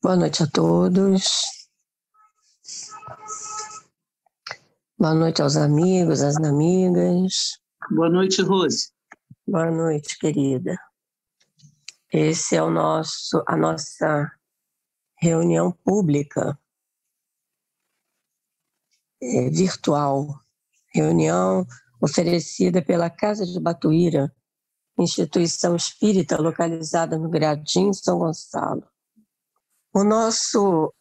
Boa noite a todos. Boa noite aos amigos, às amigas. Boa noite, Rose. Boa noite, querida. Esse é a nossa reunião pública, virtual. Reunião oferecida pela Casa de Batuíra, instituição espírita localizada no Gradim, São Gonçalo. O nosso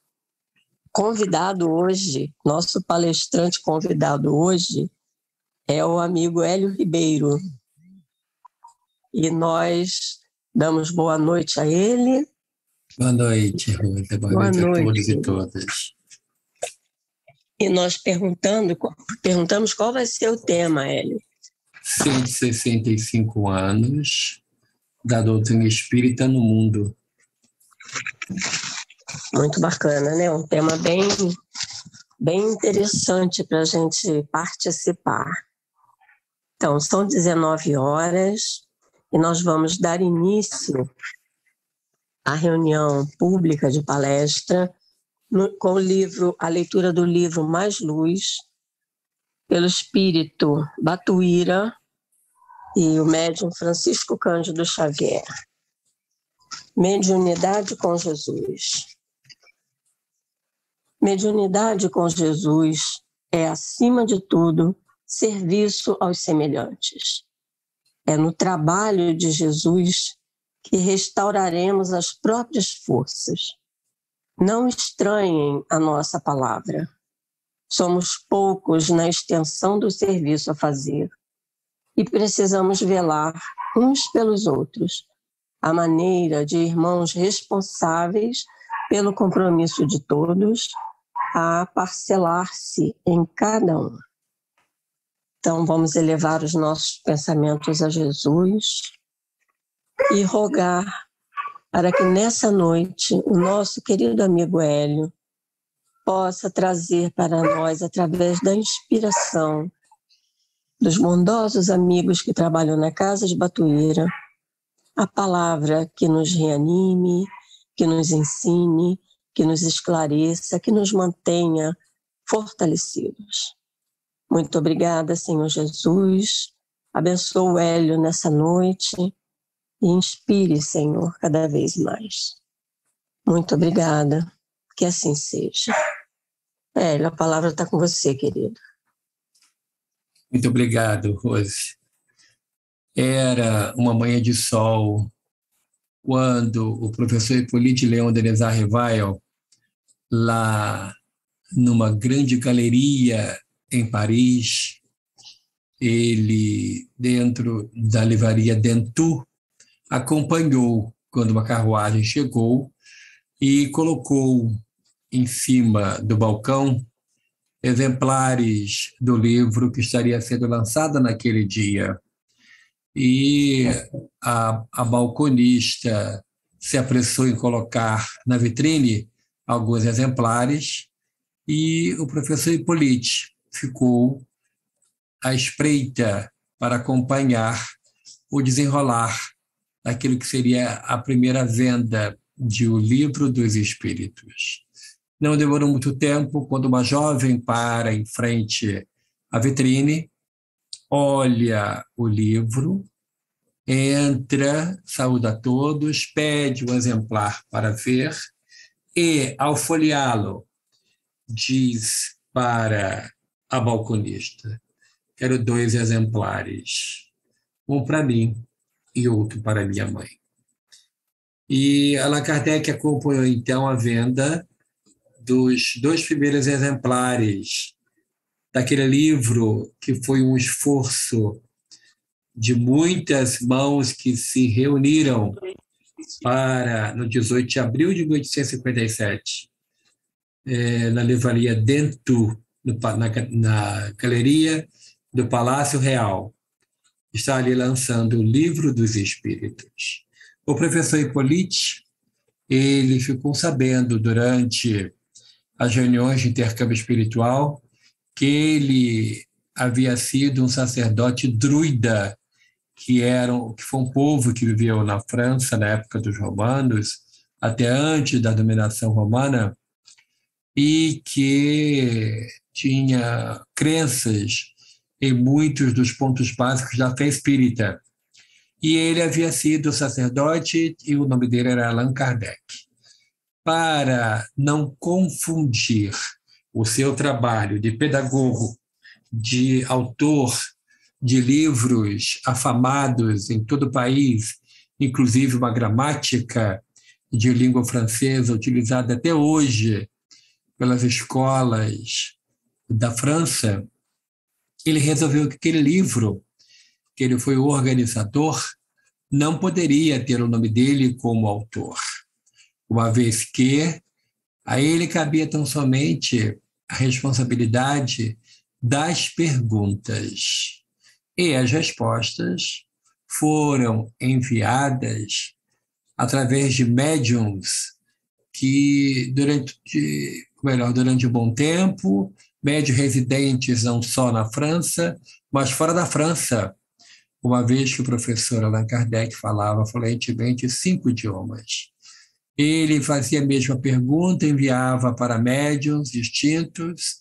convidado hoje, nosso palestrante convidado hoje, é o amigo Hélio Ribeiro. E nós damos boa noite a ele. Boa noite, Rosa. Boa noite a todos e todas. E nós perguntamos qual vai ser o tema, Hélio. 165 anos da doutrina espírita no mundo. Muito bacana, né? Um tema bem interessante para a gente participar. Então, são 19 horas e nós vamos dar início à reunião pública de palestra com a leitura do livro Mais Luz, pelo espírito Batuíra e o médium Francisco Cândido Xavier. Mediunidade com Jesus. Mediunidade com Jesus é, acima de tudo, serviço aos semelhantes. É no trabalho de Jesus que restauraremos as próprias forças. Não estranhem a nossa palavra. Somos poucos na extensão do serviço a fazer e precisamos velar uns pelos outros, à maneira de irmãos responsáveis pelo compromisso de todos a parcelar-se em cada um. Então, vamos elevar os nossos pensamentos a Jesus e rogar para que nessa noite o nosso querido amigo Hélio possa trazer para nós, através da inspiração dos bondosos amigos que trabalham na Casa de Batuíra, a palavra que nos reanime, que nos ensine, que nos esclareça, que nos mantenha fortalecidos. Muito obrigada, Senhor Jesus. Abençoa o Hélio nessa noite e inspire, Senhor, cada vez mais. Muito obrigada. Que assim seja. Hélio, a palavra está com você, querido. Muito obrigado, Rose. Era uma manhã de sol quando o professor Hippolyte Léon Denis Rivail, lá numa grande galeria em Paris, ele, dentro da livraria Dentu, acompanhou quando uma carruagem chegou e colocou em cima do balcão exemplares do livro que estaria sendo lançado naquele dia. E a balconista se apressou em colocar na vitrine alguns exemplares e o professor Hippolyte ficou à espreita para acompanhar o desenrolar daquilo que seria a primeira venda de O Livro dos Espíritos. Não demorou muito tempo, quando uma jovem para em frente à vitrine, olha o livro, entra, saúda a todos, pede um exemplar para ver e, ao folheá-lo, diz para a balconista: quero 2 exemplares, um para mim e outro para minha mãe. E Allan Kardec acompanhou, então, a venda dos 2 primeiros exemplares daquele livro, que foi um esforço de muitas mãos que se reuniram para, no 18 de abril de 1857, na livraria Dentu, na galeria do Palácio Real, está ali lançando o Livro dos Espíritos. O professor Hippolyte, ele ficou sabendo durante as reuniões de intercâmbio espiritual que ele havia sido um sacerdote druida, que foi um povo que viveu na França na época dos romanos, até antes da dominação romana, e que tinha crenças em muitos dos pontos básicos da fé espírita. E ele havia sido sacerdote e o nome dele era Allan Kardec. Para não confundir o seu trabalho de pedagogo, de autor de livros afamados em todo o país, inclusive uma gramática de língua francesa utilizada até hoje pelas escolas da França, ele resolveu que aquele livro, que ele foi o organizador, não poderia ter o nome dele como autor, uma vez que a ele cabia tão somente a responsabilidade das perguntas. E as respostas foram enviadas através de médiums que, durante um bom tempo, médios residentes não só na França, mas fora da França, uma vez que o professor Allan Kardec falava fluentemente 5 idiomas. Ele fazia a mesma pergunta, enviava para médiuns distintos,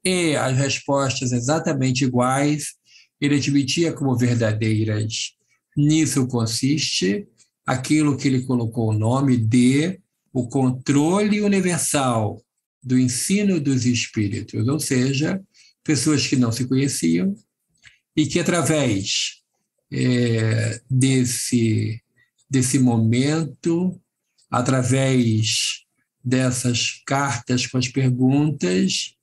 e as respostas exatamente iguais ele admitia como verdadeiras. Nisso consiste aquilo que ele colocou o nome de o controle universal do ensino dos espíritos, ou seja, pessoas que não se conheciam e que, através desse momento, através dessas cartas com as perguntas,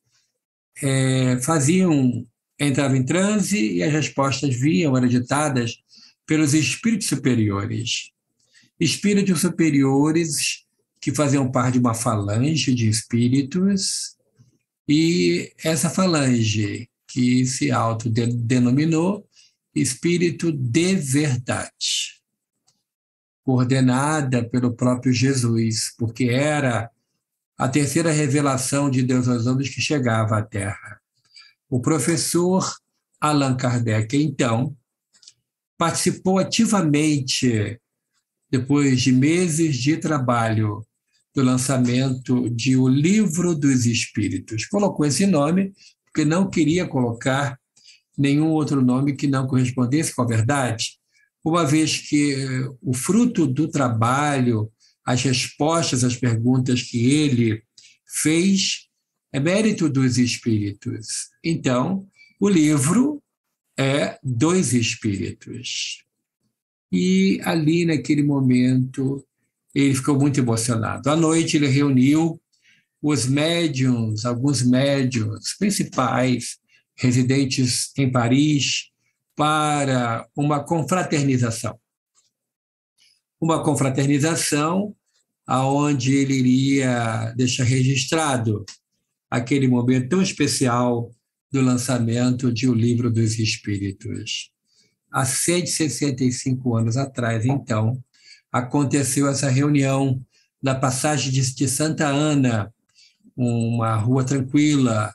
entravam em transe e as respostas eram ditadas pelos espíritos superiores. Espíritos superiores que faziam parte de uma falange de espíritos, e essa falange que se autodenominou Espírito de Verdade, coordenada pelo próprio Jesus, porque era a terceira revelação de Deus aos homens que chegava à Terra. O professor Allan Kardec, então, participou ativamente, depois de meses de trabalho, do lançamento de O Livro dos Espíritos. Colocou esse nome porque não queria colocar nenhum outro nome que não correspondesse com a verdade, uma vez que o fruto do trabalho, as respostas às perguntas que ele fez, é mérito dos espíritos. Então, o livro é dos espíritos. E ali, naquele momento, ele ficou muito emocionado. À noite, ele reuniu os médiuns, alguns médiuns principais, residentes em Paris, para uma confraternização. Uma confraternização onde ele iria deixar registrado aquele momento tão especial do lançamento de O Livro dos Espíritos. Há 165 anos atrás, então, aconteceu essa reunião na passagem de Santa Ana, uma rua tranquila,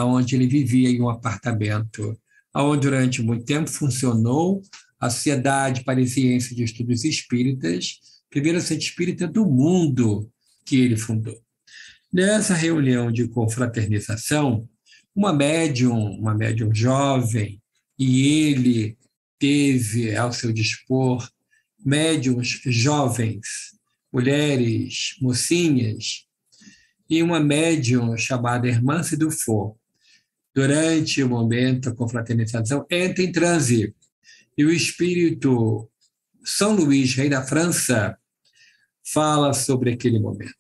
onde ele vivia em um apartamento, onde durante muito tempo funcionou a Sociedade Parisiense de Estudos Espíritas, primeira centro espírita do mundo que ele fundou. Nessa reunião de confraternização, uma médium jovem, e ele teve ao seu dispor médiuns jovens, mulheres, mocinhas, e uma médium chamada Hermance Dufour. Durante o momento da confraternização, entra em transe, e o espírito São Luís, rei da França, fala sobre aquele momento.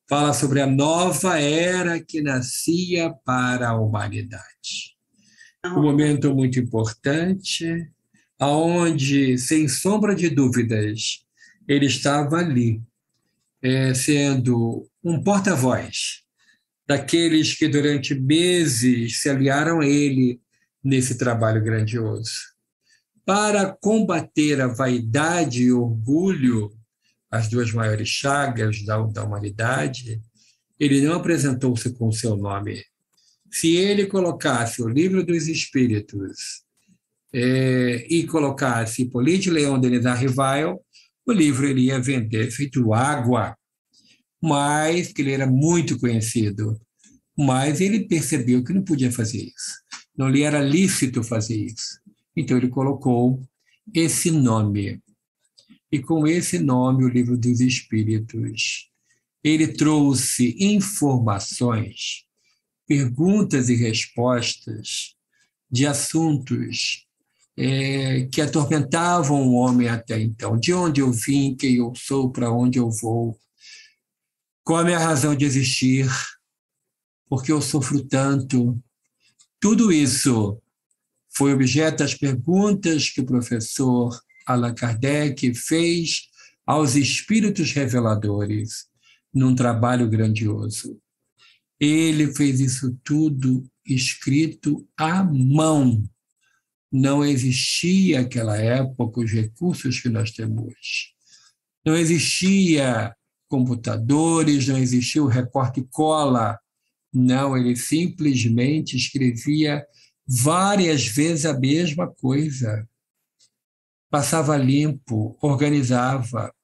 Fala sobre a nova era que nascia para a humanidade. Um momento muito importante, onde, sem sombra de dúvidas, ele estava ali, sendo um porta-voz daqueles que durante meses se aliaram a ele nesse trabalho grandioso. Para combater a vaidade e o orgulho, as duas maiores chagas da humanidade, ele não apresentou-se com o seu nome. Se ele colocasse O Livro dos Espíritos e colocasse Hippolyte Léon Denis Rivail, o livro ele ia vender feito água, mas que ele era muito conhecido. Mas ele percebeu que não podia fazer isso. Não lhe era lícito fazer isso. Então ele colocou esse nome. E com esse nome, o Livro dos Espíritos, ele trouxe informações, perguntas e respostas de assuntos que atormentavam o homem até então. De onde eu vim, quem eu sou, para onde eu vou, qual a minha razão de existir, por que eu sofro tanto. Tudo isso foi objeto das perguntas que o professor Allan Kardec fez aos espíritos reveladores num trabalho grandioso. Ele fez isso tudo escrito à mão. Não existia naquela época os recursos que nós temos hoje. Não existia computadores, não existia o recorte e cola. Não, ele simplesmente escrevia várias vezes a mesma coisa. Passava limpo, organizava.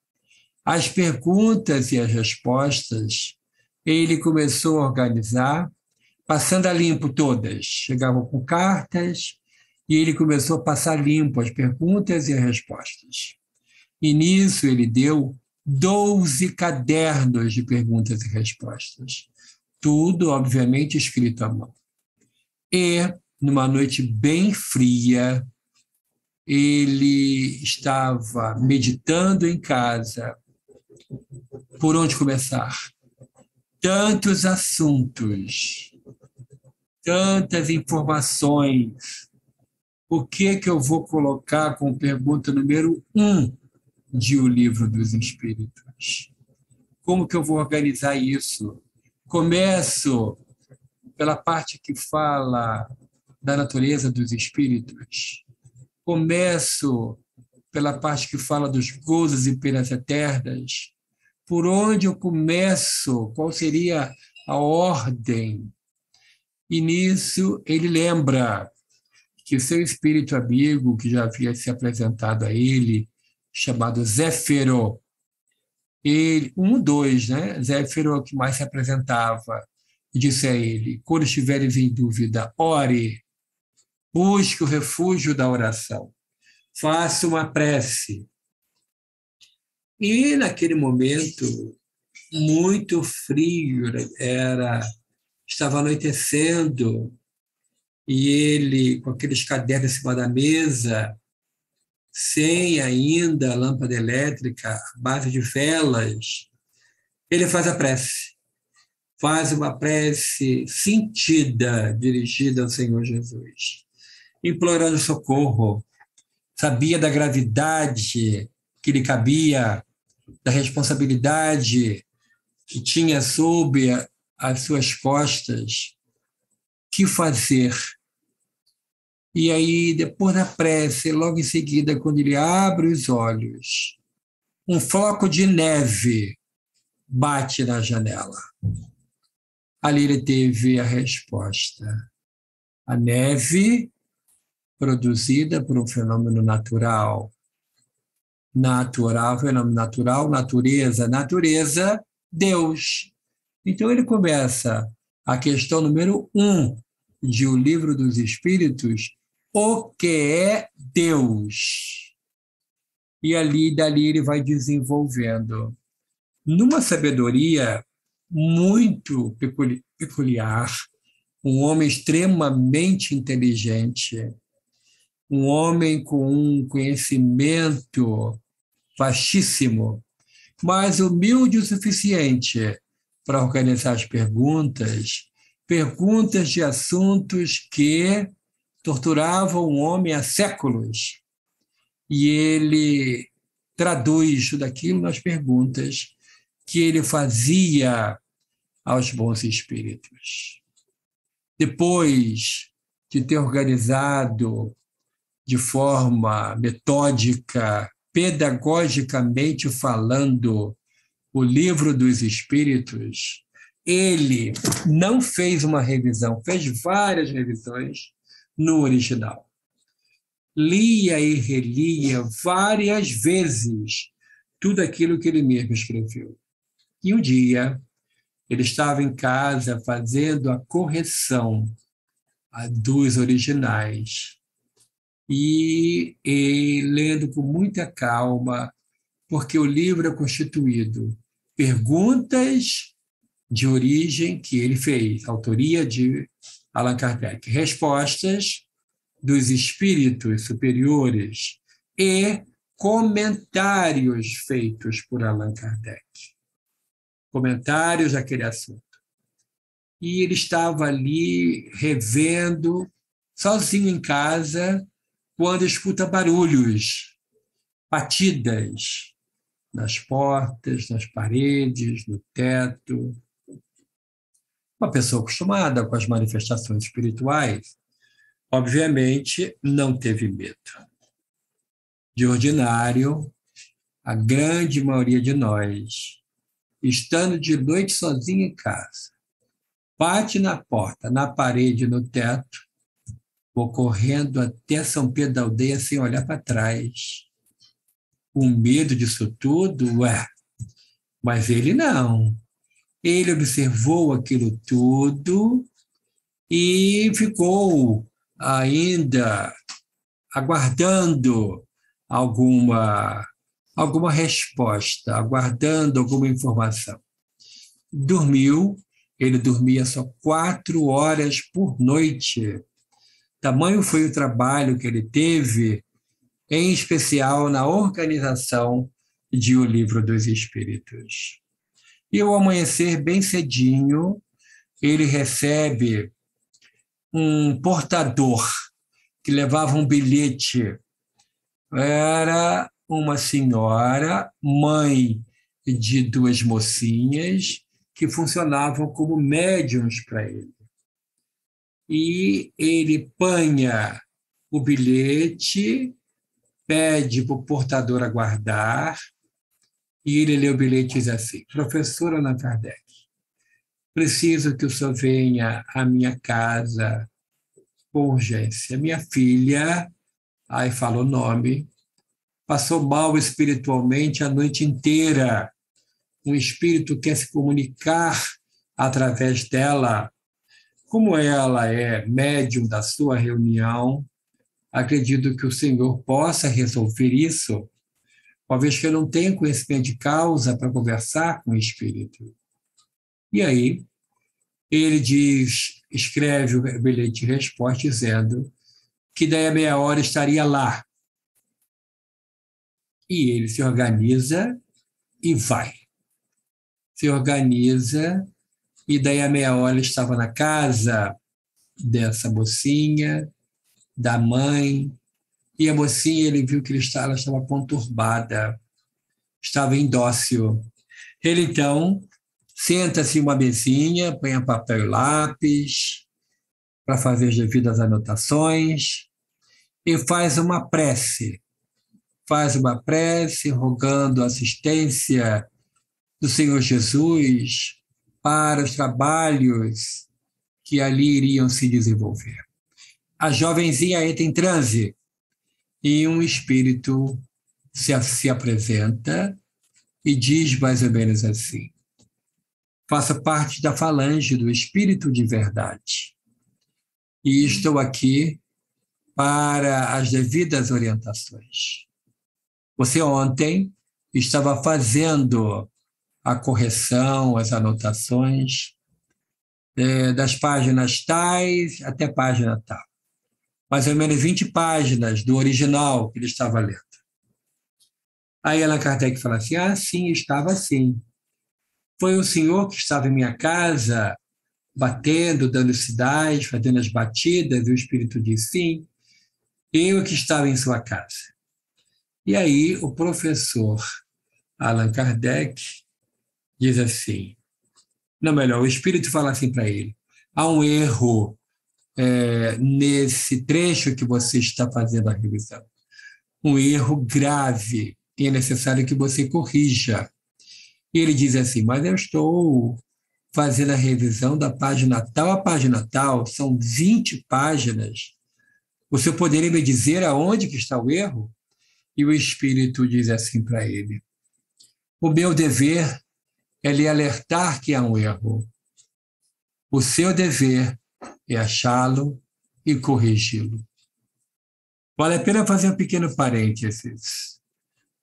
As perguntas e as respostas, ele começou a organizar, passando a limpo todas. Chegavam com cartas e ele começou a passar limpo as perguntas e as respostas. E nisso ele deu 12 cadernos de perguntas e respostas. Tudo, obviamente, escrito à mão. E, numa noite bem fria, ele estava meditando em casa. Por onde começar? Tantos assuntos, tantas informações. O que eu vou colocar como pergunta número 1 de O Livro dos Espíritos? Como que eu vou organizar isso? Começo pela parte que fala da natureza dos espíritos. Começo pela parte que fala dos gozos e penas eternas. Por onde eu começo? Qual seria a ordem? E nisso ele lembra que o seu espírito amigo, que já havia se apresentado a ele, chamado Zéfiro, ele, dois, né? Zéfiro é o que mais se apresentava, e disse a ele: quando estiveres em dúvida, ore, busque o refúgio da oração, faça uma prece. E naquele momento, muito frio estava anoitecendo, e ele, com aqueles cadernos em cima da mesa, sem ainda lâmpada elétrica, à base de velas, ele faz a prece. Faz uma prece sentida, dirigida ao Senhor Jesus, implorando socorro. Sabia da gravidade que lhe cabia, da responsabilidade que tinha sob as suas costas. Que fazer? E aí, depois da prece, logo em seguida, quando ele abre os olhos, um floco de neve bate na janela. Ali ele teve a resposta. A neve produzida por um fenômeno natural. Natural, fenômeno natural, natureza, Deus. Então ele começa a questão número 1 de O Livro dos Espíritos, o que é Deus? E dali ele vai desenvolvendo, numa sabedoria muito peculiar, um homem extremamente inteligente, um homem com um conhecimento vastíssimo, mas humilde o suficiente para organizar as perguntas de assuntos que torturavam o homem há séculos. E ele traduz tudo aquilo nas perguntas que ele fazia aos bons espíritos. Depois de ter organizado de forma metódica, pedagogicamente falando, O Livro dos Espíritos, ele não fez uma revisão, fez várias revisões no original. Lia e relia várias vezes tudo aquilo que ele mesmo escreveu. E um dia, ele estava em casa fazendo a correção dos originais e lendo com muita calma, porque o livro é constituído perguntas de origem que ele fez, autoria de Allan Kardec, respostas dos espíritos superiores e comentários feitos por Allan Kardec. Comentários daquele assunto. E ele estava ali revendo, sozinho em casa, quando escuta barulhos, batidas nas portas, nas paredes, no teto. Uma pessoa acostumada com as manifestações espirituais, obviamente, não teve medo. De ordinário, a grande maioria de nós, estando de noite sozinho em casa, bate na porta, na parede, no teto, vou correndo até São Pedro da Aldeia sem olhar para trás. Com medo disso tudo? Mas ele não. Ele observou aquilo tudo e ficou ainda aguardando alguma resposta, aguardando alguma informação. Dormiu, ele dormia só 4 horas por noite. Tamanho foi o trabalho que ele teve, em especial na organização de O Livro dos Espíritos. E ao amanhecer, bem cedinho, ele recebe um portador que levava um bilhete. Era uma senhora, mãe de 2 mocinhas, que funcionavam como médiums para ele. E ele panha o bilhete, pede para o portador aguardar, e ele lê o bilhete e diz assim: Professor Allan Kardec, preciso que o senhor venha à minha casa com urgência. Minha filha, aí fala o nome, passou mal espiritualmente a noite inteira. Um espírito quer se comunicar através dela. Como ela é médium da sua reunião, acredito que o senhor possa resolver isso, uma vez que eu não tenho conhecimento de causa para conversar com o espírito. E aí, ele escreve o bilhete de resposta dizendo que daí a meia hora estaria lá. E ele se organiza e vai. Se organiza e daí a meia hora ele estava na casa dessa mocinha, da mãe, e a mocinha, ele viu que ela estava conturbada, estava indócil. Ele, então, senta-se em uma mesinha, põe papel e lápis para fazer as devidas anotações e faz uma prece. Faz uma prece rogando a assistência do Senhor Jesus para os trabalhos que ali iriam se desenvolver. A jovenzinha entra em transe e um espírito se apresenta e diz mais ou menos assim: faça parte da falange do Espírito de Verdade. E estou aqui para as devidas orientações. Você ontem estava fazendo a correção, as anotações das páginas tais até página tal. Mais ou menos 20 páginas do original que ele estava lendo. Aí Allan Kardec fala assim: sim, estava assim. Foi o senhor que estava em minha casa, batendo, dando sinais, fazendo as batidas, e o espírito diz: sim, eu que estava em sua casa. E aí o professor Allan Kardec diz assim, não, melhor, o espírito fala assim para ele: há um erro nesse trecho que você está fazendo a revisão. Um erro grave, e é necessário que você corrija. E ele diz assim: mas eu estou fazendo a revisão da página tal a página tal, são 20 páginas. O senhor poderia me dizer aonde que está o erro? E o espírito diz assim para ele: O meu dever é lhe alertar que há um erro. O seu dever é achá-lo e corrigi-lo. Vale a pena fazer um pequeno parênteses.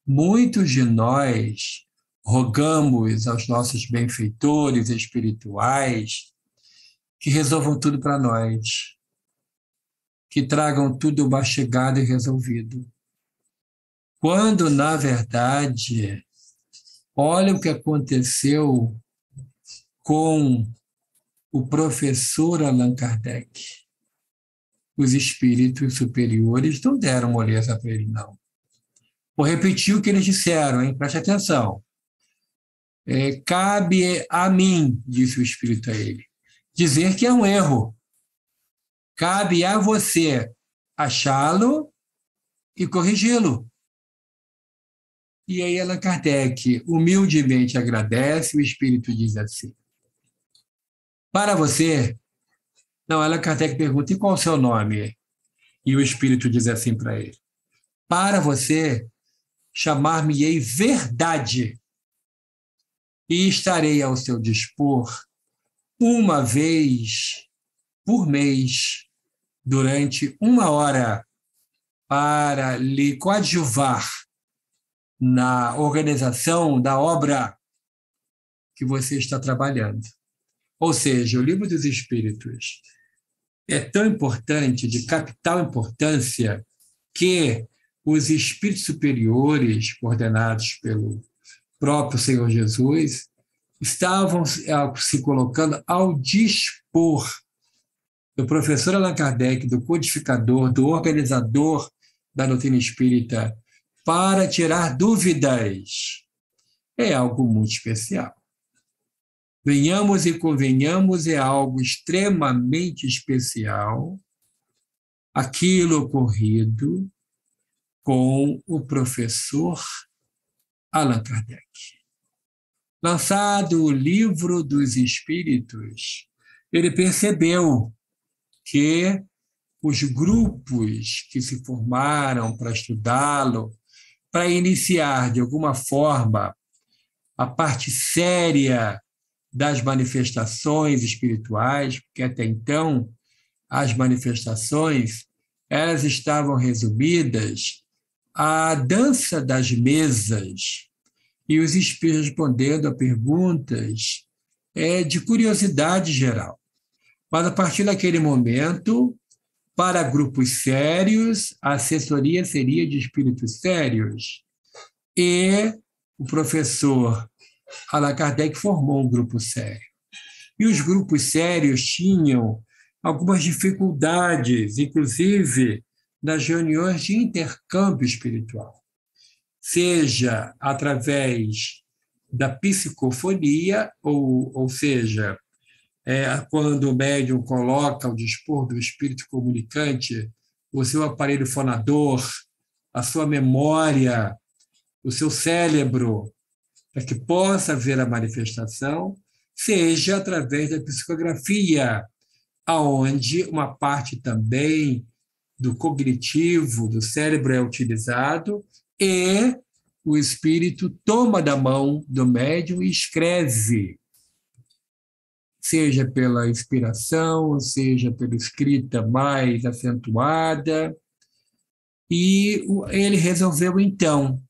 Muitos de nós rogamos aos nossos benfeitores espirituais que resolvam tudo para nós, que tragam tudo mastigado e resolvido. Quando, na verdade, olha o que aconteceu com o professor Allan Kardec. Os espíritos superiores não deram moleza para ele, não. Vou repetir o que eles disseram, hein? Preste atenção. Cabe a mim, disse o espírito a ele, dizer que é um erro. Cabe a você achá-lo e corrigi-lo. E aí Allan Kardec humildemente agradece, o espírito diz assim: para você... Não, Allan Kardec pergunta: e qual o seu nome? E o espírito diz assim para ele: para você, chamar-me-ei verdade, e estarei ao seu dispor uma vez por mês, durante 1 hora, para lhe coadjuvar na organização da obra que você está trabalhando. Ou seja, o Livro dos Espíritos é tão importante, de capital importância, que os espíritos superiores, coordenados pelo próprio Senhor Jesus, estavam se colocando ao dispor do professor Allan Kardec, do codificador, do organizador da doutrina espírita, para tirar dúvidas. É algo muito especial. Venhamos e convenhamos, é algo extremamente especial aquilo ocorrido com o professor Allan Kardec. Lançado o Livro dos Espíritos, ele percebeu que os grupos que se formaram para estudá-lo, para iniciar de alguma forma a parte séria das manifestações espirituais, porque até então as manifestações elas estavam resumidas à dança das mesas e os espíritos respondendo a perguntas de curiosidade geral. Mas a partir daquele momento, para grupos sérios, a assessoria seria de espíritos sérios. E o professor Allan Kardec formou um grupo sério. E os grupos sérios tinham algumas dificuldades, inclusive nas reuniões de intercâmbio espiritual, seja através da psicofonia, ou seja, quando o médium coloca ao dispor do espírito comunicante o seu aparelho fonador, a sua memória, o seu cérebro, para que possa ver a manifestação, seja através da psicografia, aonde uma parte também do cognitivo, do cérebro é utilizado, e o espírito toma da mão do médium e escreve, seja pela inspiração, seja pela escrita mais acentuada. E ele resolveu, então,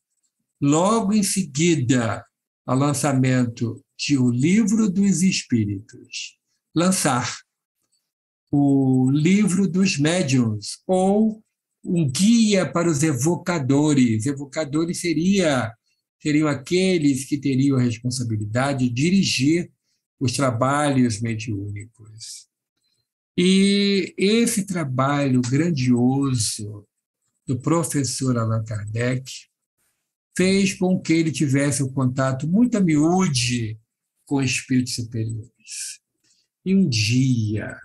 logo em seguida ao lançamento de O Livro dos Espíritos, lançar o Livro dos Médiuns, ou um guia para os evocadores. Evocadores seriam aqueles que teriam a responsabilidade de dirigir os trabalhos mediúnicos. E esse trabalho grandioso do professor Allan Kardec fez com que ele tivesse um contato muito a miúde com espíritos superiores. E um dia,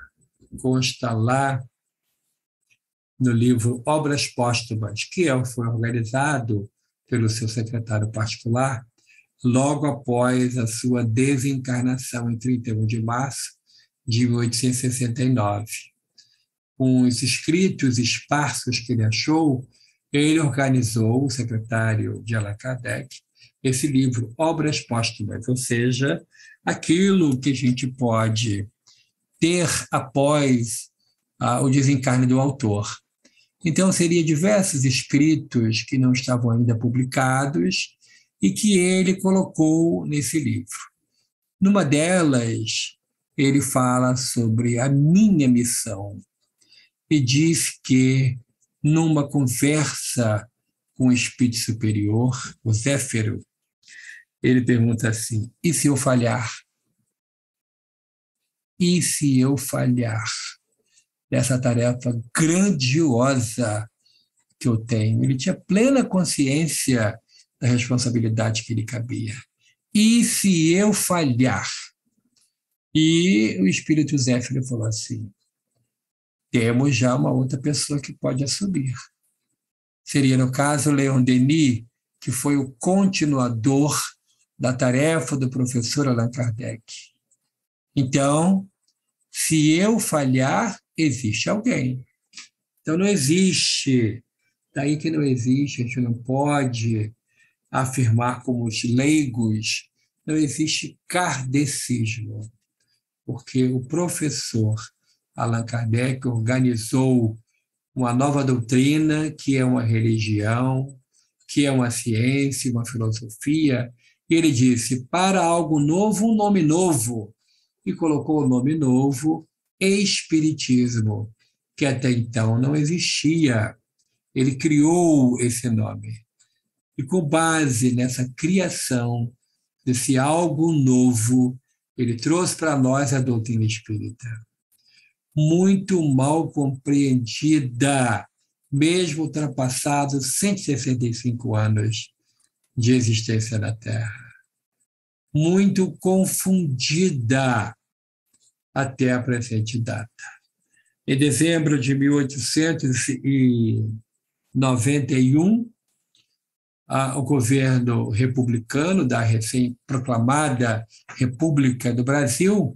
consta lá no livro Obras Póstumas, que foi organizado pelo seu secretário particular, logo após a sua desencarnação, em 31 de março de 1869. Com os escritos esparsos que ele achou, ele organizou, o secretário de Allan Kardec, esse livro, Obras Póstumas, ou seja, aquilo que a gente pode ter após o desencarne do autor. Então, seria diversos escritos que não estavam ainda publicados e que ele colocou nesse livro. Numa delas, ele fala sobre a minha missão e diz que, numa conversa com o Espírito Superior, o Zéfiro, ele pergunta assim: e se eu falhar? E se eu falhar nessa tarefa grandiosa que eu tenho? Ele tinha plena consciência da responsabilidade que lhe cabia. E se eu falhar? E o Espírito Zéfiro falou assim: temos já uma outra pessoa que pode assumir. Seria, no caso, Leon Denis, que foi o continuador da tarefa do professor Allan Kardec. Então, se eu falhar, existe alguém. Então, não existe, daí que não existe, a gente não pode afirmar como os leigos, não existe kardecismo, porque o professor Allan Kardec organizou uma nova doutrina, que é uma religião, que é uma ciência, uma filosofia, e ele disse: para algo novo, um nome novo, e colocou o nome novo, Espiritismo, que até então não existia. Ele criou esse nome. E com base nessa criação, desse algo novo, ele trouxe para nós a doutrina espírita. Muito mal compreendida, mesmo ultrapassados 165 anos de existência na Terra. Muito confundida até a presente data. Em dezembro de 1891, o governo republicano da recém-proclamada República do Brasil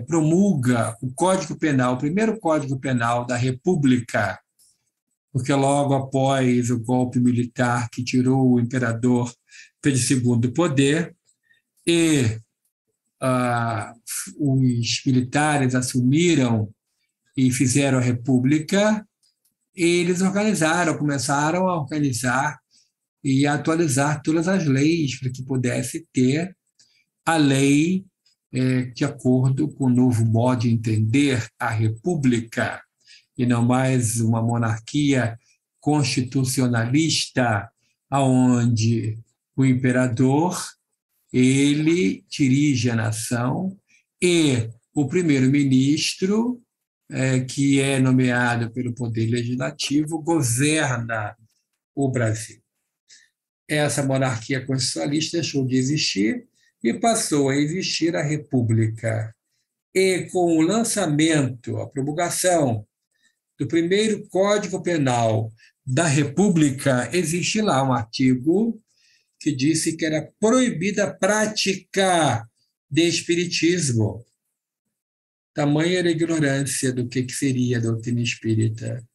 promulga o Código Penal, o primeiro Código Penal da República, porque logo após o golpe militar que tirou o imperador Pedro II do poder, e os militares assumiram e fizeram a República, eles começaram a organizar e a atualizar todas as leis para que pudesse ter a lei de acordo com o novo modo de entender a República, e não mais uma monarquia constitucionalista, onde o imperador ele dirige a nação e o primeiro-ministro, que é nomeado pelo Poder Legislativo, governa o Brasil. Essa monarquia constitucionalista deixou de existir e passou a existir a República. E com o lançamento, a promulgação do primeiro Código Penal da República, existe lá um artigo que disse que era proibida a prática de espiritismo. Tamanha era a ignorância do que seria a doutrina espírita.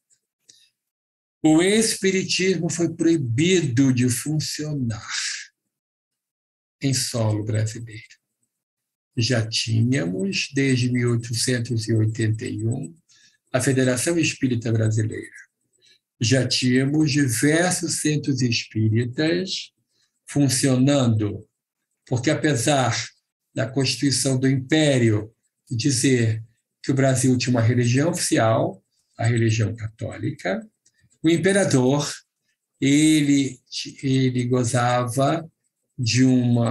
O espiritismo foi proibido de funcionar em solo brasileiro. Já tínhamos, desde 1881, a Federação Espírita Brasileira. Já tínhamos diversos centros espíritas funcionando, porque apesar da Constituição do Império dizer que o Brasil tinha uma religião oficial, a religião católica, o imperador ele gozava de um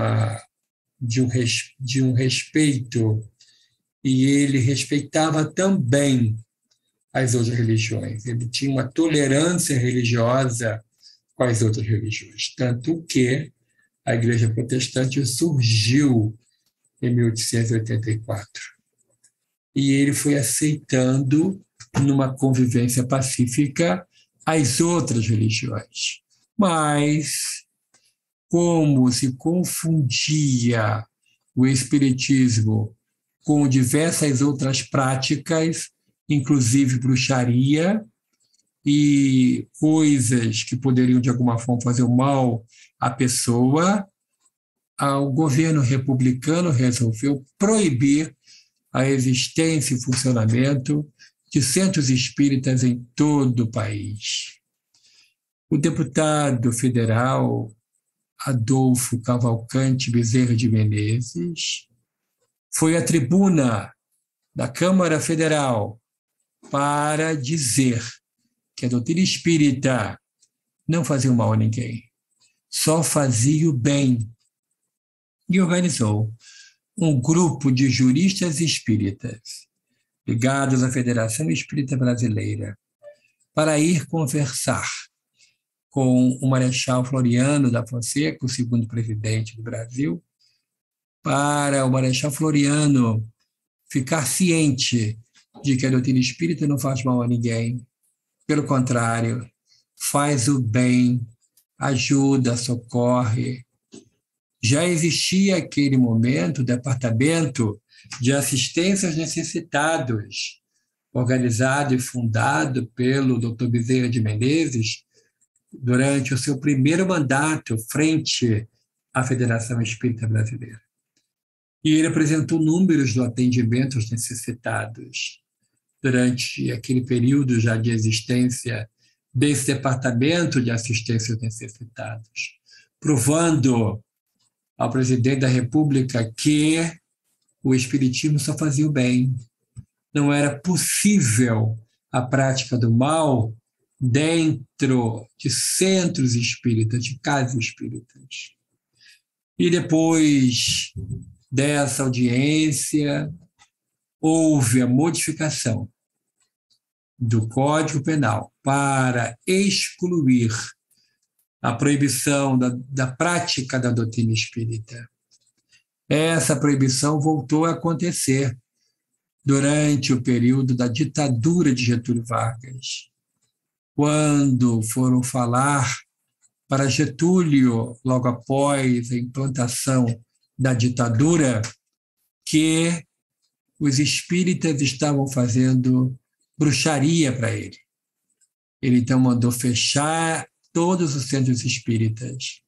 respeito, e ele respeitava também as outras religiões. Ele tinha uma tolerância religiosa com as outras religiões, tanto que a Igreja Protestante surgiu em 1884. E ele foi aceitando, numa convivência pacífica, as outras religiões. Mas, como se confundia o espiritismo com diversas outras práticas, inclusive bruxaria, e coisas que poderiam, de alguma forma, fazer o mal à pessoa, o governo republicano resolveu proibir a existência e funcionamento de centros espíritas em todo o país. O deputado federal Adolfo Cavalcante Bezerra de Menezes foi à tribuna da Câmara Federal para dizer que a doutrina espírita não fazia o mal a ninguém, só fazia o bem. E organizou um grupo de juristas espíritas ligados à Federação Espírita Brasileira para ir conversar com o Marechal Floriano da Fonseca, o segundo presidente do Brasil, para o Marechal Floriano ficar ciente de que a doutrina espírita não faz mal a ninguém. Pelo contrário, faz o bem, ajuda, socorre. Já existia naquele momento o Departamento de Assistência aos Necessitados, organizado e fundado pelo Dr. Bezerra de Menezes durante o seu primeiro mandato frente à Federação Espírita Brasileira. E ele apresentou números do atendimento aos necessitados durante aquele período já de existência desse Departamento de Assistência aos Necessitados, provando ao presidente da República que o Espiritismo só fazia o bem. Não era possível a prática do mal dentro de centros espíritas, de casas espíritas. E depois dessa audiência, houve a modificação do Código Penal para excluir a proibição da prática da doutrina espírita. Essa proibição voltou a acontecer durante o período da ditadura de Getúlio Vargas, quando foram falar para Getúlio, logo após a implantação da ditadura, que os espíritas estavam fazendo bruxaria para ele. Ele então mandou fechar todos os centros espíritas.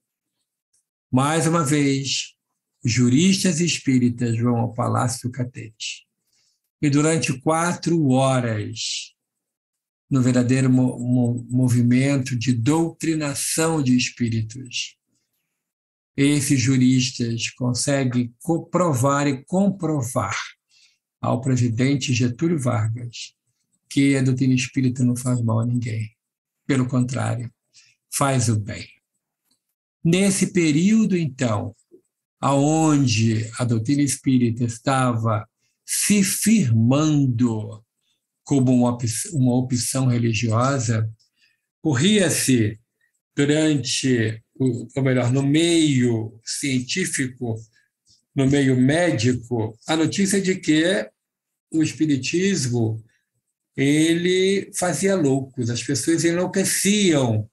Mais uma vez, juristas espíritas vão ao Palácio do Catete. E durante 4 horas, no verdadeiro movimento de doutrinação de espíritos, esses juristas conseguem provar e comprovar ao presidente Getúlio Vargas que a doutrina espírita não faz mal a ninguém. Pelo contrário, faz o bem. Nesse período, então, aonde a doutrina espírita estava se firmando como uma opção religiosa, corria-se no meio científico, no meio médico, a notícia de que o espiritismo ele fazia loucos, as pessoas enlouqueciam.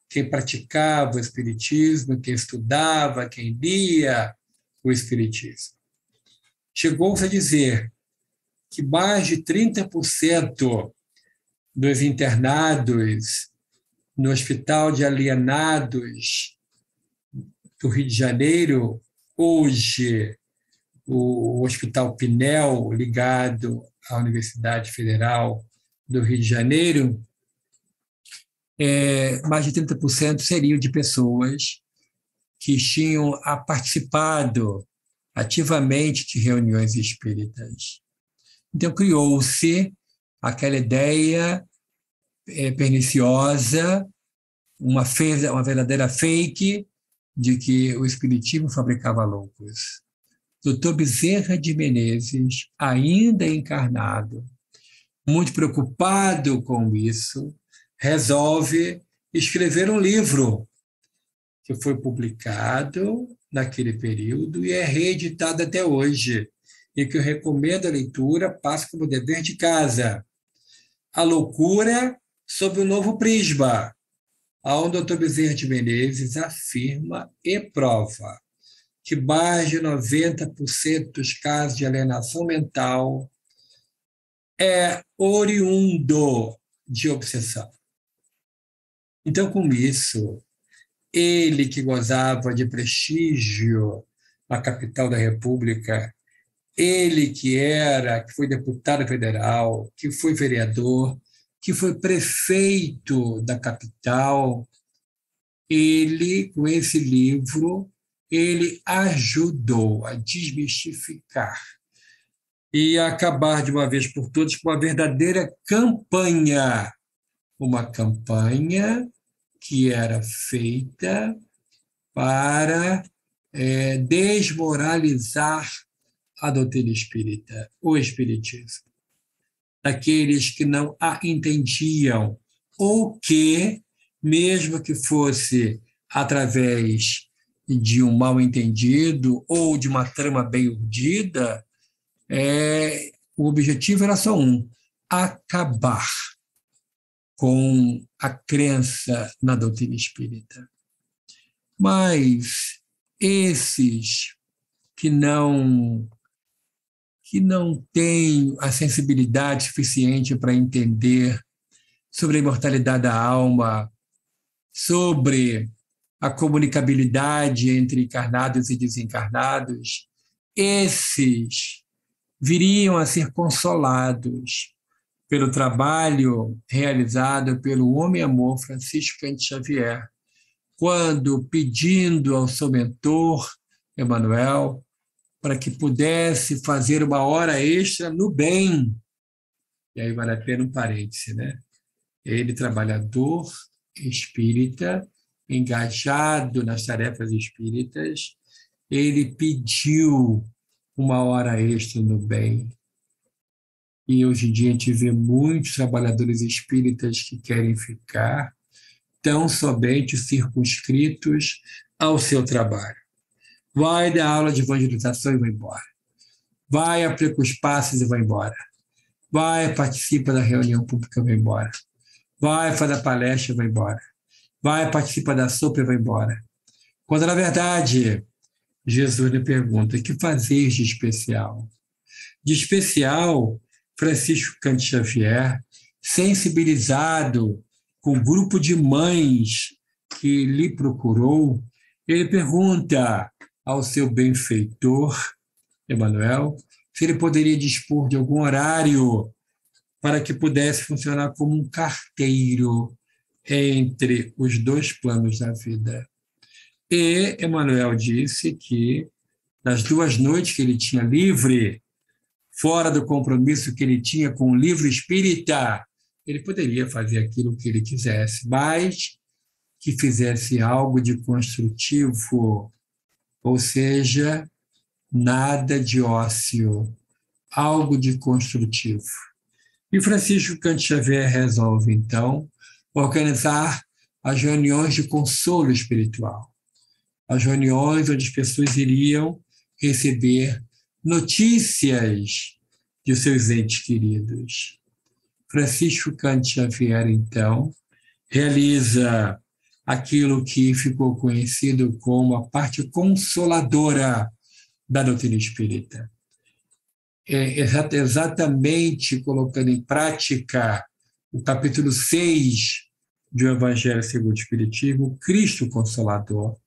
Quem praticava o espiritismo, quem estudava, quem lia o espiritismo. Chegou-se a dizer que mais de 30% dos internados no Hospital de Alienados do Rio de Janeiro, hoje o Hospital Pinel, ligado à Universidade Federal do Rio de Janeiro, mais de 30% seriam de pessoas que tinham participado ativamente de reuniões espíritas. Então, criou-se aquela ideia perniciosa, uma verdadeira fake de que o espiritismo fabricava loucos. Dr. Bezerra de Menezes, ainda encarnado, muito preocupado com isso, resolve escrever um livro que foi publicado naquele período e é reeditado até hoje, e que eu recomendo a leitura, passa como dever de casa. A Loucura sob o Novo Prisma, onde o Dr. Bezerra de Menezes afirma e prova que mais de 90% dos casos de alienação mental é oriundo de obsessão. Então, com isso, ele que gozava de prestígio na capital da República, ele que foi deputado federal, que foi vereador, que foi prefeito da capital, ele, com esse livro, ele ajudou a desmistificar e a acabar de uma vez por todas com uma verdadeira campanha, uma campanha que era feita para desmoralizar a doutrina espírita, o espiritismo, daqueles que não a entendiam, ou que, mesmo que fosse através de um mal-entendido ou de uma trama bem urdida, o objetivo era só um: acabar com a crença na doutrina espírita. Mas esses que não têm a sensibilidade suficiente para entender sobre a imortalidade da alma, sobre a comunicabilidade entre encarnados e desencarnados, esses viriam a ser consolados pelo trabalho realizado pelo homem-amor Francisco Cândido Xavier, quando, pedindo ao seu mentor, Emmanuel, para que pudesse fazer uma hora extra no bem. E aí vale a pena um parêntese, né? Ele, trabalhador espírita, engajado nas tarefas espíritas, ele pediu uma hora extra no bem. E hoje em dia a gente vê muitos trabalhadores espíritas que querem ficar tão somente circunscritos ao seu trabalho. Vai dar aula de evangelização e vai embora. Vai aplicar os passos e vai embora. Vai participar da reunião pública e vai embora. Vai fazer a palestra e vai embora. Vai participar da sopa e vai embora. Quando, na verdade, Jesus lhe pergunta: o que fazeis de especial? De especial, Francisco Cândido Xavier, sensibilizado com o grupo de mães que lhe procurou, ele pergunta ao seu benfeitor, Emmanuel, se ele poderia dispor de algum horário para que pudesse funcionar como um carteiro entre os dois planos da vida. E Emmanuel disse que, nas 2 noites que ele tinha livre, fora do compromisso que ele tinha com o livro espírita, ele poderia fazer aquilo que ele quisesse, mas que fizesse algo de construtivo, ou seja, nada de ócio, algo de construtivo. E Francisco Cândido Xavier resolve, então, organizar as reuniões de consolo espiritual, as reuniões onde as pessoas iriam receber notícias de seus entes queridos. Francisco Cândido Xavier, então, realiza aquilo que ficou conhecido como a parte consoladora da doutrina espírita. Exatamente colocando em prática o capítulo 6 do Evangelho segundo o Espiritismo, o Cristo Consolador,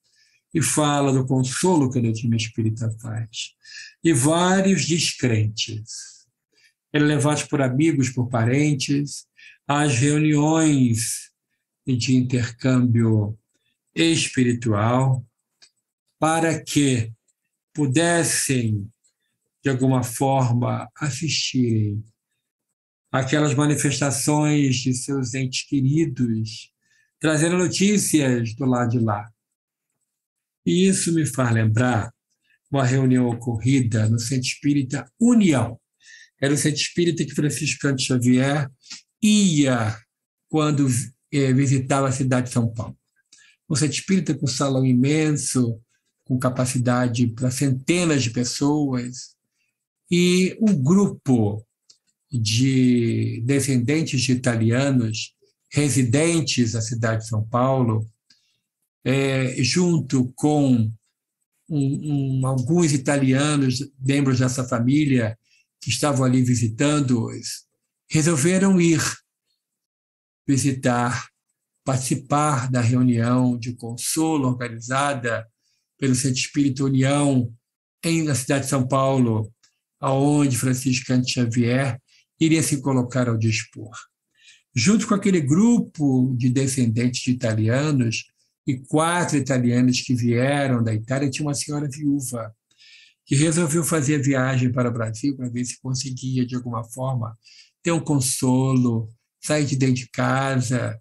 e fala do consolo que a doutrina espírita faz. E vários descrentes, levados por amigos, por parentes, às reuniões de intercâmbio espiritual, para que pudessem, de alguma forma, assistirem aquelas manifestações de seus entes queridos, trazendo notícias do lado de lá. E isso me faz lembrar uma reunião ocorrida no Centro Espírita União. Era o Centro Espírita que Francisco Cândido Xavier ia quando visitava a cidade de São Paulo. Um Centro Espírita com um salão imenso, com capacidade para centenas de pessoas, e um grupo de descendentes de italianos residentes na cidade de São Paulo, junto com alguns italianos, membros dessa família, que estavam ali visitando-os, resolveram ir visitar participar da reunião de consolo organizada pelo Centro Espírita União na cidade de São Paulo, aonde Francisco Cândido Xavier iria se colocar ao dispor. Junto com aquele grupo de descendentes de italianos e 4 italianos que vieram da Itália, tinha uma senhora viúva que resolveu fazer a viagem para o Brasil para ver se conseguia, de alguma forma, ter um consolo, sair de dentro de casa.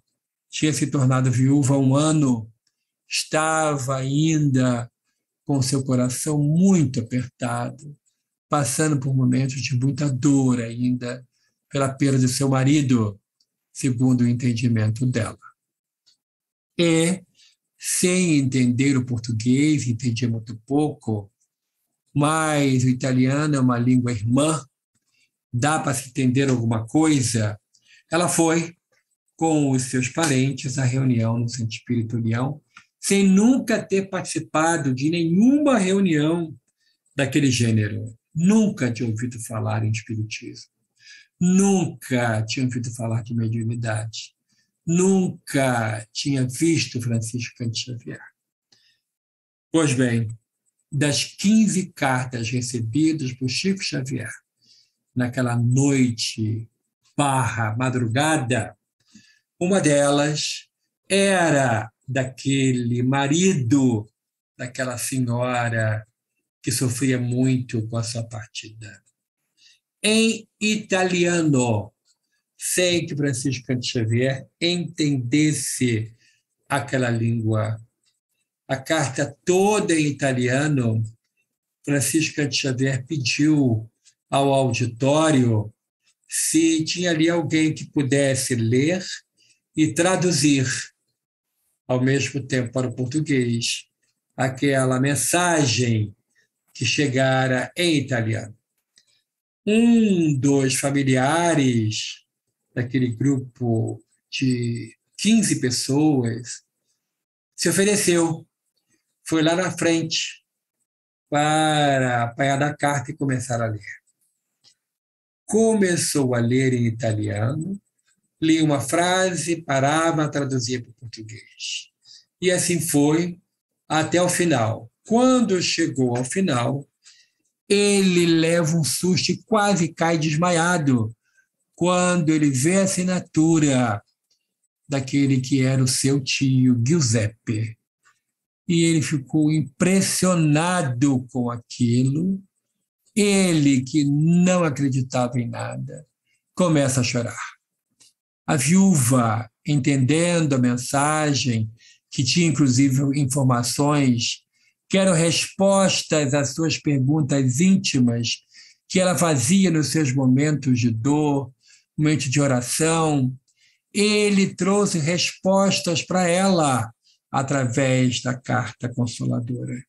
Tinha se tornado viúva há 1 ano, estava ainda com seu coração muito apertado, passando por momentos de muita dor ainda pela perda de seu marido, segundo o entendimento dela. E, sem entender o português, entendia muito pouco, mas o italiano é uma língua irmã, dá para se entender alguma coisa, ela foi com os seus parentes à reunião no Centro Espírita União, sem nunca ter participado de nenhuma reunião daquele gênero. Nunca tinha ouvido falar em espiritismo. Nunca tinha ouvido falar de mediunidade. Nunca tinha visto Francisco Cândido Xavier. Pois bem, das 15 cartas recebidas por Chico Xavier naquela noite madrugada, uma delas era daquele marido daquela senhora que sofria muito com a sua partida. Em italiano, sem que Francisco Cândido Xavier entendesse aquela língua. A carta toda em italiano, Francisco Cândido Xavier pediu ao auditório se tinha ali alguém que pudesse ler e traduzir, ao mesmo tempo para o português, aquela mensagem que chegara em italiano. Um dos familiares daquele grupo de 15 pessoas se ofereceu, foi lá na frente para apanhar a carta e começar a ler. Começou a ler em italiano, lia uma frase, parava, traduzia para o português. E assim foi até o final. Quando chegou ao final, ele leva um susto e quase cai desmaiado quando ele vê a assinatura daquele que era o seu tio, Giuseppe. E ele ficou impressionado com aquilo. Ele, que não acreditava em nada, começa a chorar. A viúva, entendendo a mensagem, que tinha inclusive informações que eram respostas às suas perguntas íntimas que ela fazia nos seus momentos de dor, momentos de oração, ele trouxe respostas para ela através da carta consoladora.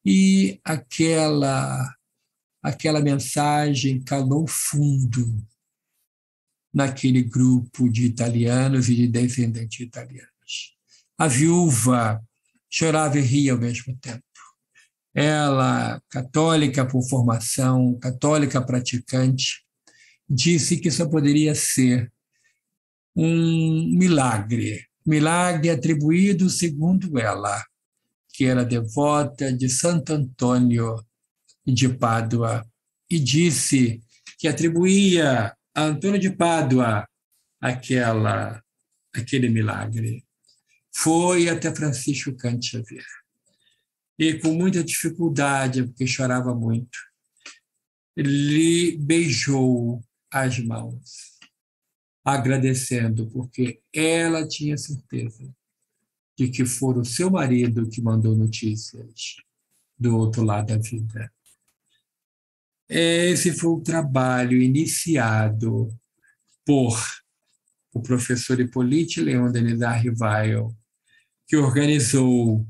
E aquela mensagem calou fundo naquele grupo de italianos e de descendentes italianos. A viúva chorava e ria ao mesmo tempo. Ela, católica por formação, católica praticante, disse que só poderia ser um milagre atribuído, segundo ela, que era devota de Santo Antônio de Pádua, e disse que atribuía a Antônio de Pádua aquele milagre. Foi até Francisco Cândido Xavier. E com muita dificuldade, porque chorava muito, lhe beijou as mãos, agradecendo, porque ela tinha certeza de que fora o seu marido que mandou notícias do outro lado da vida. Esse foi o trabalho iniciado por o professor Hippolyte Leon Denis Arrivail, que organizou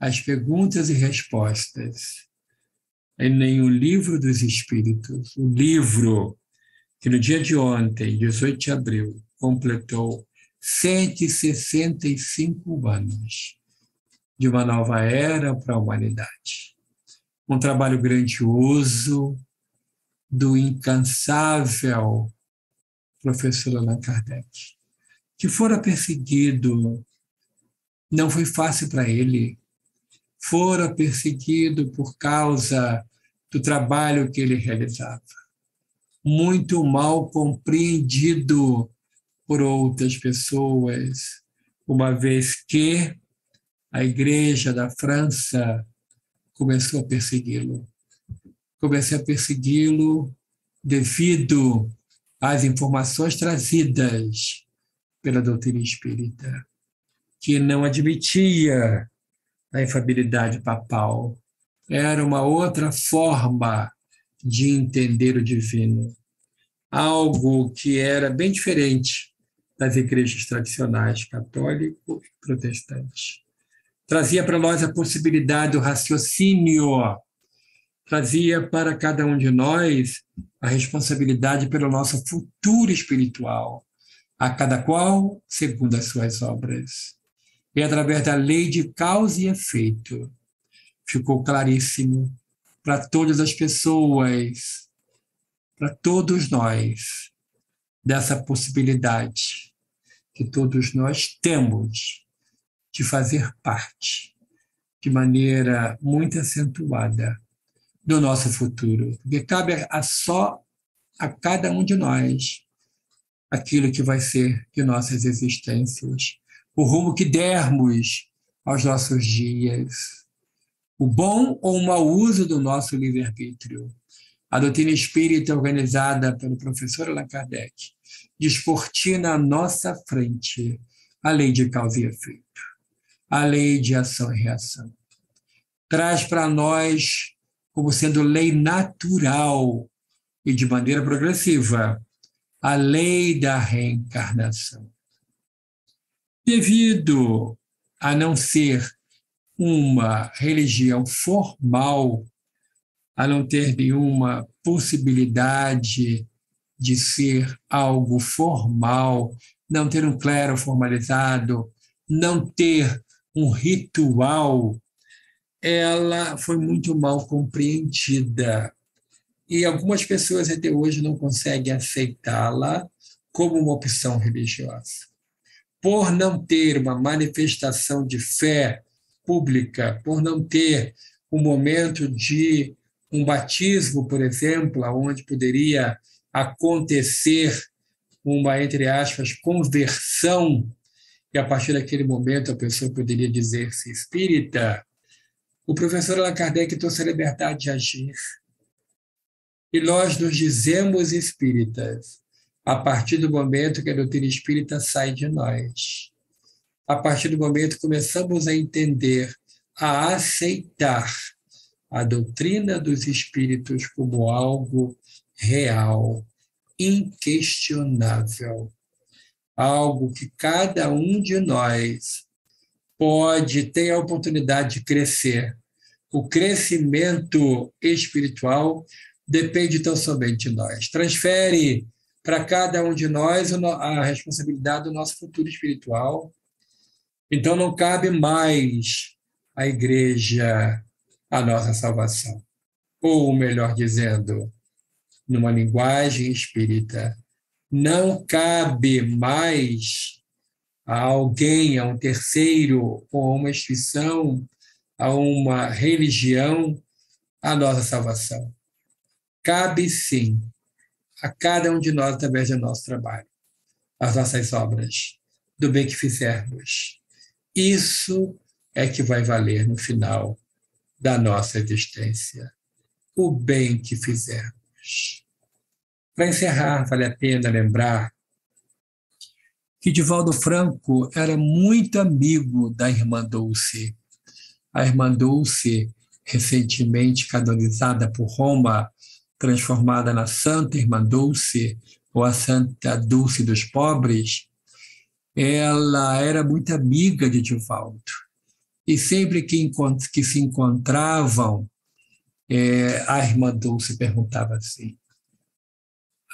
as perguntas e respostas em O Livro dos Espíritos, o livro que no dia de ontem, 18 de abril, completou 165 anos de uma nova era para a humanidade. Um trabalho grandioso do incansável professor Allan Kardec, que fora perseguido. Não foi fácil para ele. Fora perseguido por causa do trabalho que ele realizava. Muito mal compreendido por outras pessoas, uma vez que a Igreja da França começou a persegui-lo. Começou a persegui-lo devido às informações trazidas pela doutrina espírita, que não admitia a infalibilidade papal. Era uma outra forma de entender o divino. Algo que era bem diferente das igrejas tradicionais, católico e protestante. Trazia para nós a possibilidade do raciocínio, trazia para cada um de nós a responsabilidade pelo nosso futuro espiritual, a cada qual segundo as suas obras. E através da lei de causa e efeito, ficou claríssimo para todas as pessoas, para todos nós, dessa possibilidade que todos nós temos de fazer parte, de maneira muito acentuada, do nosso futuro. Porque cabe só a cada um de nós aquilo que vai ser de nossas existências, o rumo que dermos aos nossos dias, o bom ou o mau uso do nosso livre-arbítrio. A doutrina espírita, organizada pelo professor Allan Kardec, descortina à nossa frente a lei de causa e efeito, a lei de ação e reação. Traz para nós, como sendo lei natural e de maneira progressiva, a lei da reencarnação. Devido a não ser uma religião formal, a não ter nenhuma possibilidade de ser algo formal, não ter um clero formalizado, não ter um ritual, ela foi muito mal compreendida. E algumas pessoas até hoje não conseguem aceitá-la como uma opção religiosa. Por não ter uma manifestação de fé pública, por não ter um momento de um batismo, por exemplo, onde poderia acontecer uma, entre aspas, conversão, e a partir daquele momento a pessoa poderia dizer-se espírita, o professor Allan Kardec trouxe a liberdade de agir. E nós nos dizemos espíritas a partir do momento que a doutrina espírita sai de nós. A partir do momento que começamos a entender, a aceitar a doutrina dos espíritos como algo real, inquestionável, algo que cada um de nós pode ter a oportunidade de crescer. O crescimento espiritual depende tão somente de nós. Transfere para cada um de nós a responsabilidade do nosso futuro espiritual. Então não cabe mais à igreja a nossa salvação. Ou, melhor dizendo, numa linguagem espírita, não cabe mais a alguém, a um terceiro, ou a uma instituição, a uma religião, a nossa salvação. Cabe, sim, a cada um de nós através do nosso trabalho, as nossas obras, do bem que fizermos. Isso é que vai valer no final da nossa existência, o bem que fizermos. Para encerrar, vale a pena lembrar que Divaldo Franco era muito amigo da irmã Dulce. A irmã Dulce, recentemente canonizada por Roma, transformada na Santa Irmã Dulce, ou a Santa Dulce dos Pobres, ela era muito amiga de Divaldo. E sempre que se encontravam, a irmã Dulce perguntava assim: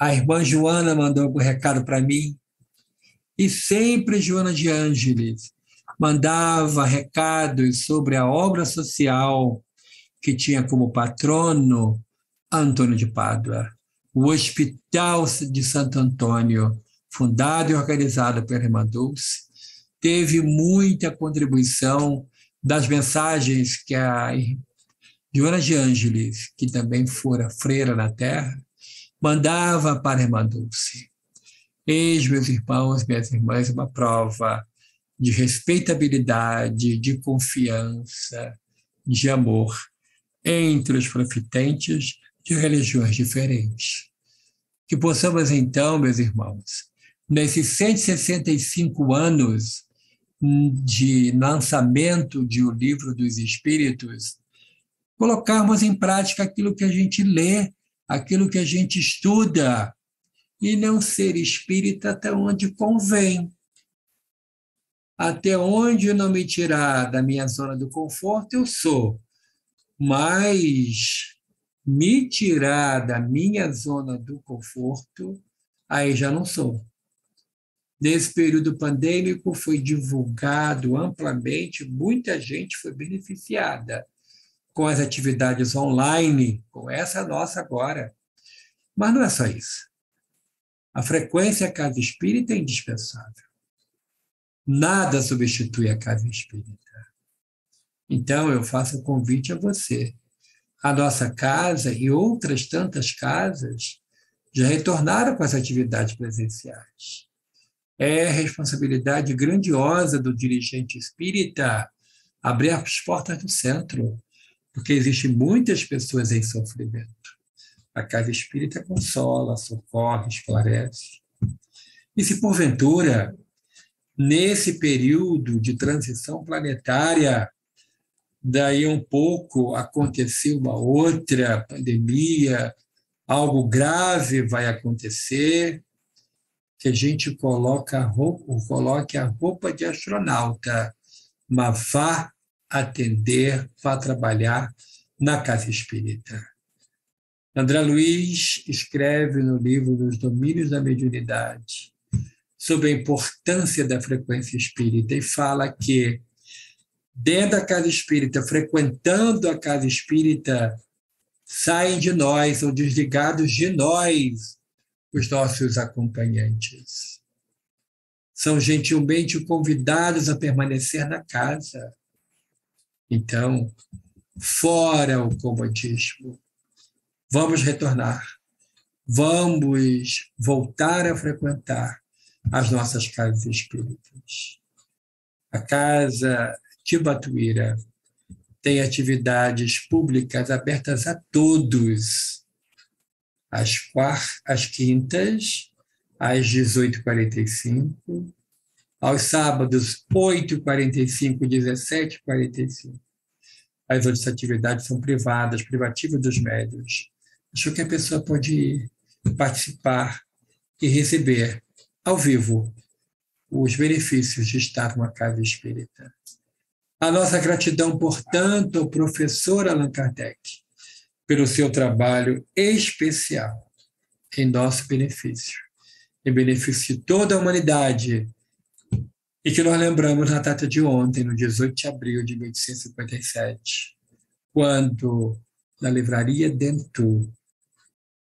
a irmã Joana mandou algum recado para mim? E sempre Joana de Ângeles mandava recados sobre a obra social que tinha como patrono Antônio de Pádua. O Hospital de Santo Antônio fundado e organizado pela Irmã Dulce, teve muita contribuição das mensagens que a Joana de Ângeles, que também fora freira na Terra, mandava para a Irmã Dulce. Eis, meus irmãos, minhas irmãs, uma prova de respeitabilidade, de confiança, de amor entre os profitentes de religiões diferentes. Que possamos, então, meus irmãos, nesses 165 anos de lançamento de O Livro dos Espíritos, colocarmos em prática aquilo que a gente lê, aquilo que a gente estuda, e não ser espírita até onde convém. Até onde não me tirar da minha zona do conforto, eu sou. Mas me tirar da minha zona do conforto, aí já não sou. Nesse período pandêmico foi divulgado amplamente, muita gente foi beneficiada com as atividades online, com essa nossa agora. Mas não é só isso. A frequência Casa Espírita é indispensável. Nada substitui a Casa Espírita. Então, eu faço um convite a você. A nossa casa e outras tantas casas já retornaram com as atividades presenciais. É responsabilidade grandiosa do dirigente espírita abrir as portas do centro, porque existem muitas pessoas em sofrimento. A Casa Espírita consola, socorre, esclarece. E se porventura, nesse período de transição planetária, daí um pouco aconteceu uma outra pandemia, algo grave vai acontecer, que a gente coloque a roupa de astronauta, mas vá atender, vá trabalhar na Casa Espírita. André Luiz escreve no livro Dos Domínios da Mediunidade sobre a importância da frequência espírita e fala que dentro da Casa Espírita, frequentando a Casa Espírita, saem de nós, ou desligados de nós, os nossos acompanhantes. São gentilmente convidados a permanecer na casa. Então, fora o comodismo. Vamos retornar. Vamos voltar a frequentar as nossas casas espíritas. A Casa de Batuíra tem atividades públicas abertas a todos. Às quintas, às 18h45, aos sábados, 8h45, 17h45. As outras atividades são privativas dos médiuns. Acho que a pessoa pode ir, participar e receber, ao vivo, os benefícios de estar numa casa espírita. A nossa gratidão, portanto, ao professor Allan Kardec, pelo seu trabalho especial em nosso benefício, em benefício de toda a humanidade, e que nós lembramos na data de ontem, no 18 de abril de 1857, quando, na Livraria Dentu,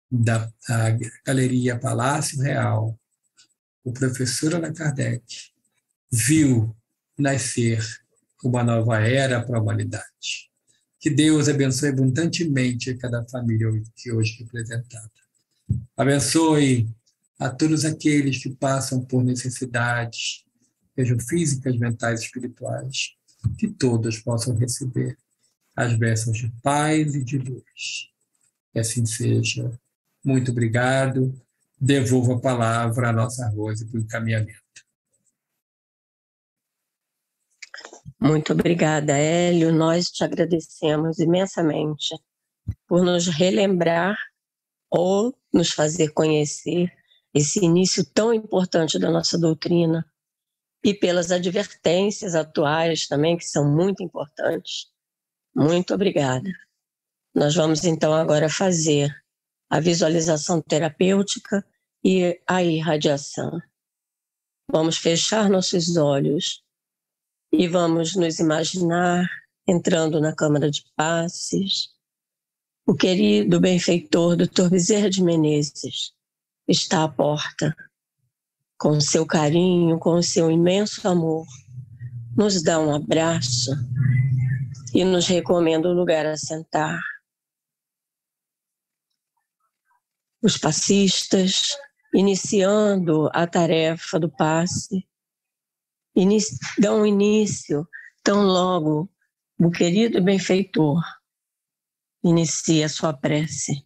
da Galeria Palácio Real, o professor Allan Kardec viu nascer uma nova era para a humanidade. Que Deus abençoe abundantemente cada família que hoje é representada. Abençoe a todos aqueles que passam por necessidades, sejam físicas, mentais, espirituais, que todos possam receber as bênçãos de paz e de luz. Que assim seja. Muito obrigado. Devolvo a palavra à nossa Rose para o encaminhamento. Muito obrigada, Hélio. Nós te agradecemos imensamente por nos relembrar ou nos fazer conhecer esse início tão importante da nossa doutrina e pelas advertências atuais também, que são muito importantes. Muito obrigada. Nós vamos então agora fazer a visualização terapêutica e a irradiação. Vamos fechar nossos olhos e vamos nos imaginar entrando na Câmara de Passes. O querido benfeitor Dr. Bezerra de Menezes está à porta. com seu carinho, com seu imenso amor, nos dá um abraço e nos recomenda o lugar a sentar. Os passistas, iniciando a tarefa do passe, dão início tão logo o querido benfeitor inicia sua prece.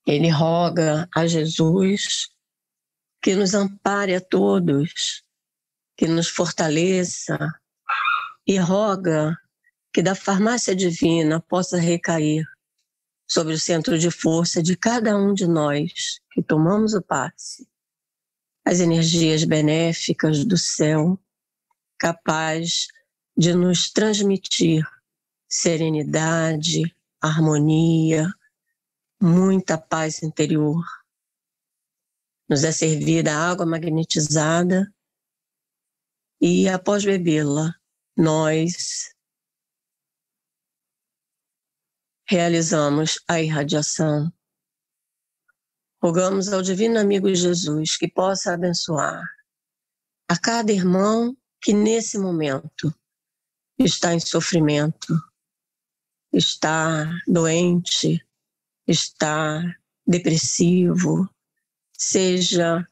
Ele roga a Jesus que nos ampare a todos, que nos fortaleça, e roga que da farmácia divina possa recair sobre o centro de força de cada um de nós que tomamos o passe, as energias benéficas do céu, capaz de nos transmitir serenidade, harmonia, muita paz interior. Nos é servida a água magnetizada e, após bebê-la, nós realizamos a irradiação. Rogamos ao Divino Amigo Jesus que possa abençoar a cada irmão que nesse momento está em sofrimento, está doente, está depressivo, seja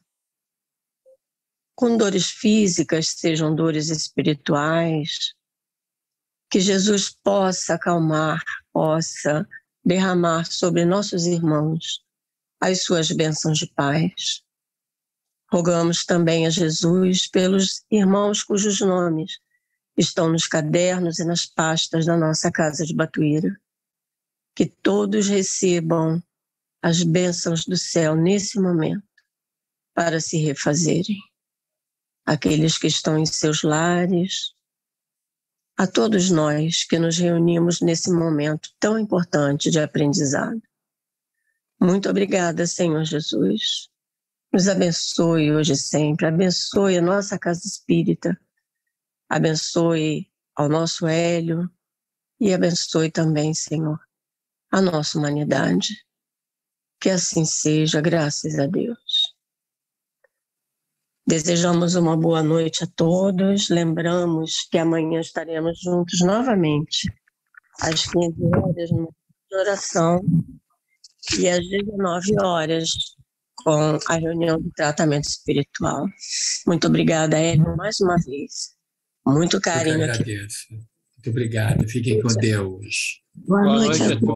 com dores físicas, sejam dores espirituais, que Jesus possa acalmar, possa derramar sobre nossos irmãos as suas bênçãos de paz. Rogamos também a Jesus pelos irmãos cujos nomes estão nos cadernos e nas pastas da nossa casa de Batuíra, que todos recebam as bênçãos do céu nesse momento para se refazerem. Aqueles que estão em seus lares, a todos nós que nos reunimos nesse momento tão importante de aprendizado. Muito obrigada, Senhor Jesus. Nos abençoe hoje e sempre. Abençoe a nossa casa espírita. Abençoe ao nosso Hélio e abençoe também, Senhor, a nossa humanidade. Que assim seja, graças a Deus. Desejamos uma boa noite a todos. Lembramos que amanhã estaremos juntos novamente, às 15 horas, numa oração, e às 19 horas, com a reunião do tratamento espiritual. Muito obrigada, Hélio, mais uma vez. Muito carinho aqui. Muito obrigado. Fiquem com Deus. Boa noite a todos.